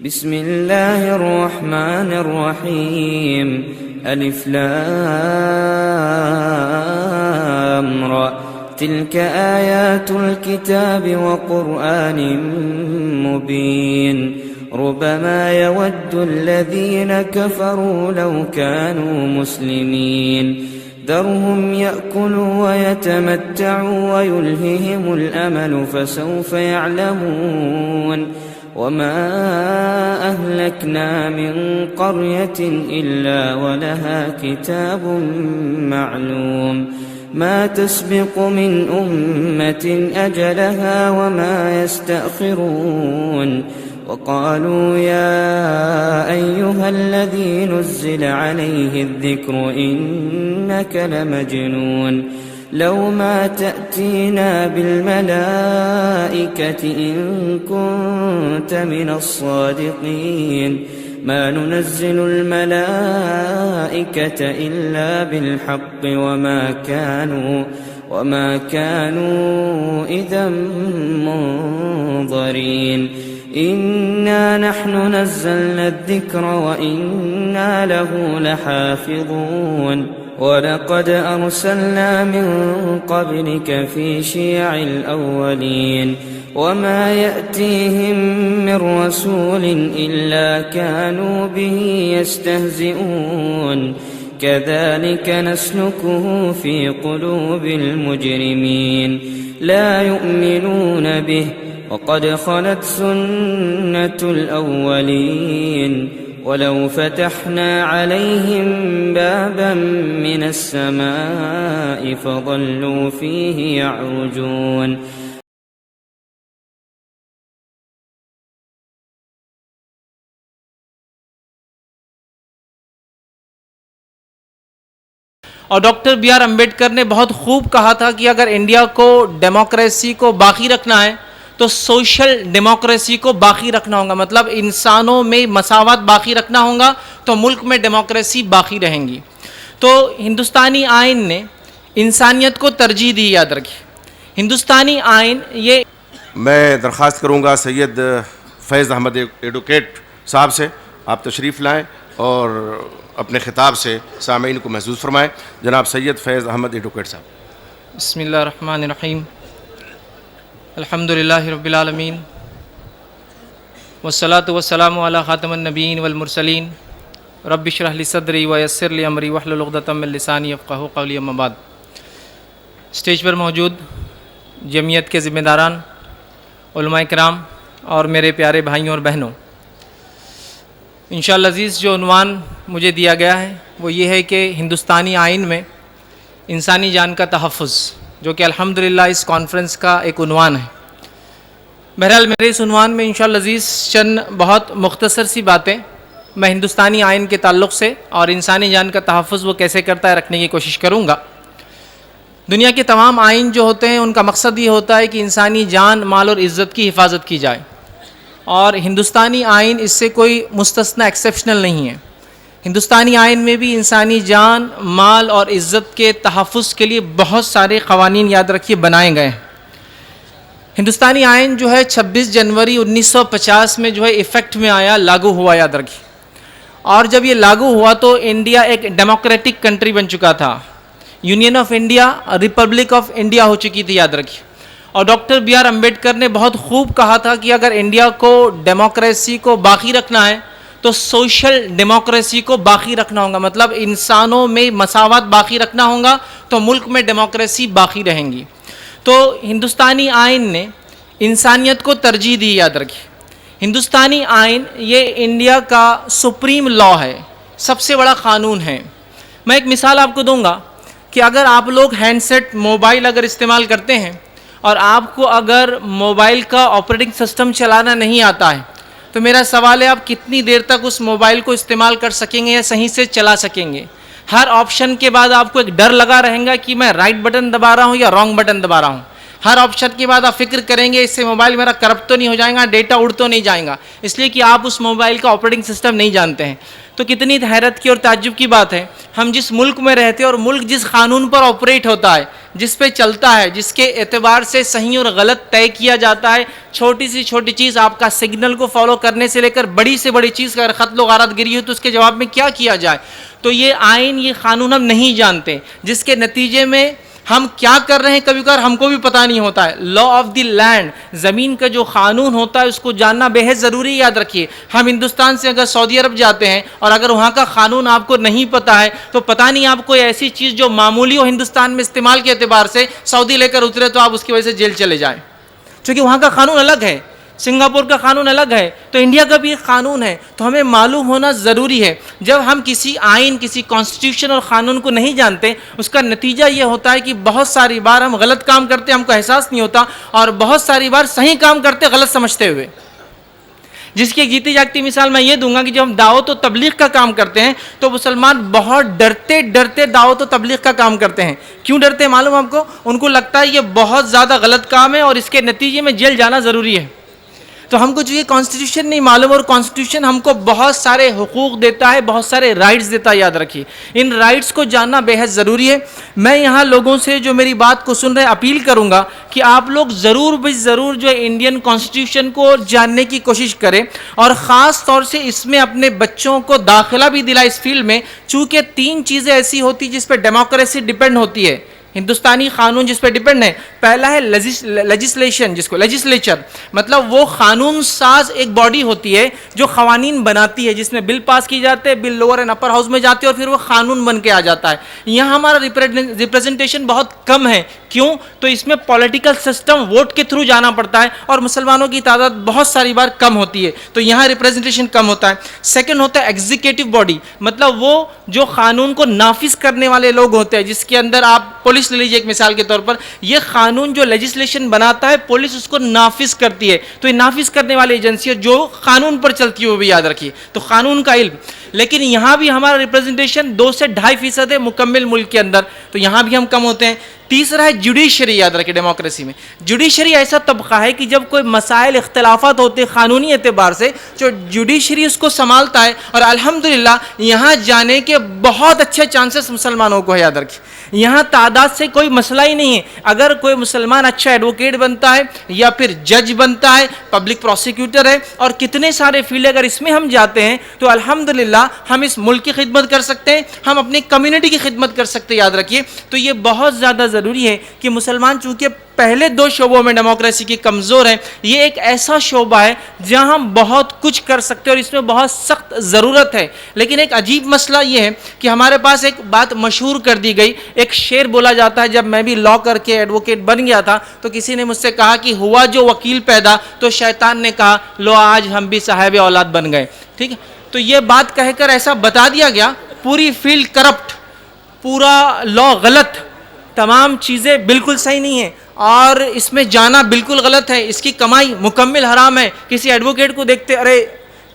بسم اللہ الرحمن الرحیم الف لام را تلك آیات الكتاب وقرآن مبین ربما يود الذين كفروا لو كانوا مسلمين ذرهم يأكلوا ويتمتعوا ويلههم الأمل فسوف يعلمون وما أهلكنا من قرية إلا ولها كتاب معلوم ما تسبق من أمة أجلها وما يستأخرون وقالوا يا أيها الذي نزل عليه الذكر إنك لمجنون لو ما تأتينا بالملائكة إن كنت من الصادقين ما ننزل الملائكة إلا بالحق وما كانوا إذا منظرين إنا نحن نزلنا الذكر وإنا له لحافظون ولقد أرسلنا من قبلك في شيع الأولين وما يأتيهم من رسول إلا كانوا به يستهزئون كذلك نسلكه في قلوب المجرمين لا يؤمنون به وقد خلت سنة الأولين ولو فتحنا عليهم بابا من السماء فظلوا فيه يعرجون اور ڈاکٹر بی آر امبیڈکر نے بہت خوب کہا تھا کہ اگر انڈیا کو ڈیموکریسی کو باقی رکھنا ہے تو سوشل ڈیموکریسی کو باقی رکھنا ہوگا، مطلب انسانوں میں مساوات باقی رکھنا ہوگا تو ملک میں ڈیموکریسی باقی رہیں گی۔ تو ہندوستانی آئین نے انسانیت کو ترجیح دی، یاد رکھیں ہندوستانی آئین یہ میں درخواست کروں گا سید فیض احمد ایڈوکیٹ صاحب سے آپ تشریف لائیں اور اپنے خطاب سے سامعین کو محظوظ فرمائیں۔ جناب سید فیض احمد ایڈوکیٹ صاحب۔ بسم اللہ الرحمن الرحیم الحمدللہ رب العالمین والصلاة والسلام علی خاتم النبیین والمرسلین رب اشرح لی صدری ویسر لی امری واحلل عقدۃ من لسانی یفقہوا قولی، اما بعد۔ اسٹیج پر موجود جمعیت کے ذمہ داران، علماء کرام اور میرے پیارے بھائیوں اور بہنوں، انشاءاللہ عزیز جو عنوان مجھے دیا گیا ہے وہ یہ ہے کہ ہندوستانی آئین میں انسانی جان کا تحفظ، جو کہ الحمدللہ اس کانفرنس کا ایک عنوان ہے۔ بہرحال میرے اس عنوان میں انشاءاللہ عزیز چند بہت مختصر سی باتیں میں ہندوستانی آئین کے تعلق سے اور انسانی جان کا تحفظ وہ کیسے کرتا ہے رکھنے کی کوشش کروں گا۔ دنیا کے تمام آئین جو ہوتے ہیں ان کا مقصد یہ ہوتا ہے کہ انسانی جان، مال اور عزت کی حفاظت کی جائے، اور ہندوستانی آئین اس سے کوئی مستثنی ایکسیپشنل نہیں ہے۔ ہندوستانی آئین میں بھی انسانی جان، مال اور عزت کے تحفظ کے لیے بہت سارے قوانین یاد رکھیے بنائے گئے ہیں۔ ہندوستانی آئین جو ہے 26 جنوری 1950 میں جو ہے ایفیکٹ میں آیا، لاگو ہوا، یاد رکھیے۔ اور جب یہ لاگو ہوا تو انڈیا ایک ڈیموکریٹک کنٹری بن چکا تھا، union of India, republic of India ہو چکی تھی، یاد رکھیے۔ اور ڈاکٹر بی آر امبیڈکر نے بہت خوب کہا تھا کہ اگر انڈیا کو ڈیموکریسی کو باقی رکھنا ہے تو سوشل ڈیموکریسی کو باقی رکھنا ہوگا، مطلب انسانوں میں مساوات باقی رکھنا ہوگا تو ملک میں ڈیموکریسی باقی رہیں گی۔ تو ہندوستانی آئین نے انسانیت کو ترجیح دی، یاد رکھیں ہندوستانی آئین یہ انڈیا کا سپریم لا ہے، سب سے بڑا قانون ہے۔ میں ایک مثال آپ کو دوں گا کہ اگر آپ لوگ ہینڈ سیٹ موبائل اگر استعمال کرتے ہیں اور آپ کو اگر موبائل کا آپریٹنگ سسٹم چلانا نہیں آتا ہے تو میرا سوال ہے آپ کتنی دیر تک اس موبائل کو استعمال کر سکیں گے یا صحیح سے چلا سکیں گے؟ ہر آپشن کے بعد آپ کو ایک ڈر لگا رہے گا کہ میں رائٹ بٹن دبا رہا ہوں یا رانگ بٹن دبا رہا ہوں۔ ہر آپشن کے بعد آپ فکر کریں گے اس سے موبائل میرا کرپٹ تو نہیں ہو جائے گا, ڈیٹا اڑ تو نہیں جائے گا, اس لیے کہ آپ اس موبائل کا آپریٹنگ سسٹم نہیں جانتے ہیں. تو کتنی حیرت کی اور تعجب کی بات ہے, ہم جس ملک میں رہتے ہیں اور ملک جس قانون پر آپریٹ ہوتا ہے, جس پہ چلتا ہے, جس کے اعتبار سے صحیح اور غلط طے کیا جاتا ہے, چھوٹی سی چھوٹی چیز آپ کا سگنل کو فالو کرنے سے لے کر بڑی سے بڑی چیز اگر قتل و غارت گری ہو تو اس کے جواب میں کیا کیا جائے, تو یہ آئین, یہ قانون ہم نہیں جانتے, جس کے نتیجے میں ہم کیا کر رہے ہیں کبھی کبھار ہم کو بھی پتہ نہیں ہوتا ہے. لا آف دی لینڈ, زمین کا جو قانون ہوتا ہے اس کو جاننا بے حد ضروری. یاد رکھیے, ہم ہندوستان سے اگر سعودی عرب جاتے ہیں اور اگر وہاں کا قانون آپ کو نہیں پتہ ہے تو پتہ نہیں آپ کو ایسی چیز جو معمولی ہو ہندوستان میں استعمال کے اعتبار سے سعودی لے کر اترے تو آپ اس کی وجہ سے جیل چلے جائیں, چونکہ وہاں کا قانون الگ ہے, سنگاپور کا قانون الگ ہے, تو انڈیا کا بھی ایک قانون ہے. تو ہمیں معلوم ہونا ضروری ہے. جب ہم کسی آئین, کسی کانسٹیٹیوشن اور قانون کو نہیں جانتے, اس کا نتیجہ یہ ہوتا ہے کہ بہت ساری بار ہم غلط کام کرتے, ہم کو احساس نہیں ہوتا, اور بہت ساری بار صحیح کام کرتے غلط سمجھتے ہوئے. جس کی ایک جیتی جاگتی مثال میں یہ دوں گا کہ جب ہم دعوت و تبلیغ کا کام کرتے ہیں تو مسلمان بہت ڈرتے ڈرتے دعوت و تبلیغ کا کام کرتے ہیں. کیوں ڈرتے ہیں معلوم آپ کو؟ ان کو لگتا ہے یہ بہت زیادہ غلط کام ہے اور اس کے نتیجے میں جیل جانا ضروری ہے. تو ہم کو جو یہ کانسٹیٹیوشن نہیں معلوم, اور کانسٹیٹیوشن ہم کو بہت سارے حقوق دیتا ہے, بہت سارے رائٹس دیتا ہے. یاد رکھیے, ان رائٹس کو جاننا بے حد ضروری ہے. میں یہاں لوگوں سے جو میری بات کو سن رہے اپیل کروں گا کہ آپ لوگ ضرور بھی ضرور جو انڈین کانسٹیٹیوشن کو جاننے کی کوشش کریں, اور خاص طور سے اس میں اپنے بچوں کو داخلہ بھی دلائیں اس فیلڈ میں, چونکہ 3 چیزیں ایسی ہوتی جس پہ ڈیموکریسی ڈیپینڈ ہوتی ہے. ہندوستانی قانون جس پہ ڈیپینڈ ہے, پہلا ہے لیجسلیشن, جس کو لیجسلیچر مطلب وہ قانون ساز ایک باڈی ہوتی ہے جو قوانین بناتی ہے, جس میں بل پاس کی جاتے ہیں, بل لوور اینڈ اپر ہاؤس میں جاتے ہیں اور پھر وہ قانون بن کے آ جاتا ہے. یہاں ہمارا ریپریزنٹیشن بہت کم ہے. کیوں؟ تو اس میں پولیٹیکل سسٹم ووٹ کے تھرو جانا پڑتا ہے اور مسلمانوں کی تعداد بہت ساری بار کم ہوتی ہے, تو یہاں ریپریزنٹیشن کم ہوتا ہے. سیکنڈ ہوتا ہے ایگزیکٹو باڈی, مطلب وہ جو قانون کو نافذ کرنے والے لوگ ہوتے ہیں, جس کے اندر آپ پولیس لے لیجیے ایک مثال کے طور پر, یہ قانون جو لیجسلیشن بناتا ہے پولیس اس کو نافذ کرتی ہے, تو یہ نافذ کرنے والی ایجنسی جو قانون پر چلتی ہے وہ بھی یاد رکھیے, تو قانون کا علم. لیکن یہاں بھی ہمارا ریپریزنٹیشن 2 سے 2.5% ہے مکمل ملک کے اندر, تو یہاں بھی ہم کم ہوتے ہیں. تیسرا ہے جوڈیشری. یاد رکھیں, ڈیموکریسی میں جوڈیشری ایسا طبقہ ہے کہ جب کوئی مسائل اختلافات ہوتے قانونی اعتبار سے, جو جوڈیشری اس کو سنبھالتا ہے, اور الحمدللہ یہاں جانے کے بہت اچھے چانسز مسلمانوں کو ہے. یاد رکھیں, یہاں تعداد سے کوئی مسئلہ ہی نہیں ہے. اگر کوئی مسلمان اچھا ایڈوکیٹ بنتا ہے یا پھر جج بنتا ہے, پبلک پروسیکیوٹر ہے, اور کتنے سارے فیلڈ اگر اس میں ہم جاتے ہیں تو الحمدللہ ہم اس ملک کی خدمت کر سکتے ہیں, ہم اپنی کمیونٹی کی خدمت کر سکتے ہیں. یاد رکھیے, تو یہ بہت زیادہ ضروری ہے کہ مسلمان چونکہ پہلے 2 شعبوں میں ڈیموکریسی کی کمزور ہیں, یہ ایک ایسا شعبہ ہے جہاں ہم بہت کچھ کر سکتے ہیں اور اس میں بہت سخت ضرورت ہے. لیکن ایک عجیب مسئلہ یہ ہے کہ ہمارے پاس ایک بات مشہور کر دی گئی, ایک شعر بولا جاتا ہے. جب میں بھی لا کر کے ایڈوکیٹ بن گیا تھا تو کسی نے مجھ سے کہا کہ ہوا جو وکیل پیدا, تو شیطان نے کہا لو آج ہم بھی صاحب اولاد بن گئے. ٹھیک ہے, تو یہ بات کہہ کر ایسا بتا دیا گیا, پوری فیلڈ کرپٹ, پورا لا غلط, تمام چیزیں بالکل صحیح نہیں ہیں, اور اس میں جانا بالکل غلط ہے, اس کی کمائی مکمل حرام ہے. کسی ایڈوکیٹ کو دیکھتے, ارے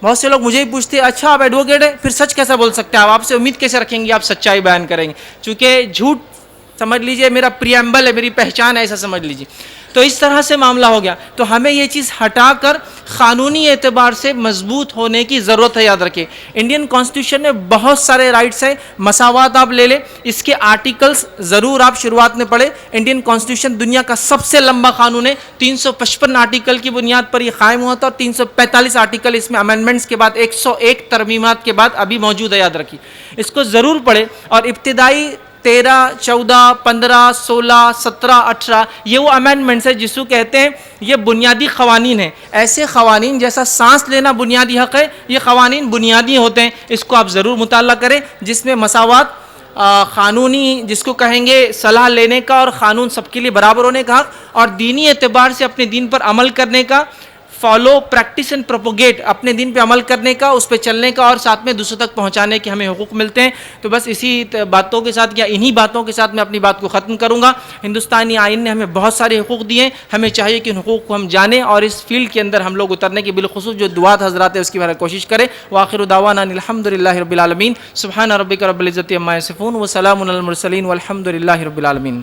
بہت سے لوگ مجھے ہی پوچھتے ہیں اچھا آپ ایڈوکیٹ ہیں, پھر سچ کیسا بول سکتے ہیں آپ سے امید کیسے رکھیں گے آپ سچائی بیان کریں گے, چونکہ جھوٹ سمجھ لیجئے میرا پریامبل ہے, میری پہچان ہے, ایسا سمجھ لیجئے. تو اس طرح سے معاملہ ہو گیا. تو ہمیں یہ چیز ہٹا کر قانونی اعتبار سے مضبوط ہونے کی ضرورت ہے. یاد رکھیں, انڈین کانسٹیٹیوشن میں بہت سارے رائٹس ہیں, مساوات آپ لے لیں, اس کے آرٹیکلز ضرور آپ شروعات میں پڑھیں. انڈین کانسٹیٹیوشن دنیا کا سب سے لمبا قانون ہے, 355 آرٹیکل کی بنیاد پر یہ قائم ہوا تھا, اور 345 آرٹیکل اس میں امینڈمنٹس کے بعد 101 ترمیمات کے بعد ابھی موجود ہے. یاد رکھیں, اس کو ضرور پڑھیں. اور ابتدائی 13, 14, 15, 16, 17, 18 یہ وہ امینڈمنٹس ہیں جس کو کہتے ہیں یہ بنیادی قوانین ہیں. ایسے قوانین جیسا سانس لینا بنیادی حق ہے, یہ قوانین بنیادی ہوتے ہیں. اس کو آپ ضرور مطالعہ کریں, جس میں مساوات, قانونی جس کو کہیں گے صلاح لینے کا, اور قانون سب کے لیے برابر ہونے کا حق, اور دینی اعتبار سے اپنے دین پر عمل کرنے کا, فالو, پریکٹس اینڈ پروپوگیٹ, اپنے دین پہ عمل کرنے کا, اس پہ چلنے کا, اور ساتھ میں دوسروں تک پہنچانے کے ہمیں حقوق ملتے ہیں. تو بس اسی باتوں کے ساتھ یا انہی باتوں کے ساتھ میں اپنی بات کو ختم کروں گا. ہندوستانی آئین نے ہمیں بہت سارے حقوق دیے ہیں, ہمیں چاہیے کہ ان حقوق کو ہم جانیں اور اس فیلڈ کے اندر ہم لوگ اترنے کی بالخصوص جو دعات حضرات ہیں اس کی بارے کوشش کریں. وآخر دعوانا الحمد للہ رب العالمین. سبحان ربک رب العزت عما یصفون وسلام علی المرسلین والحمد للہ رب العالمین.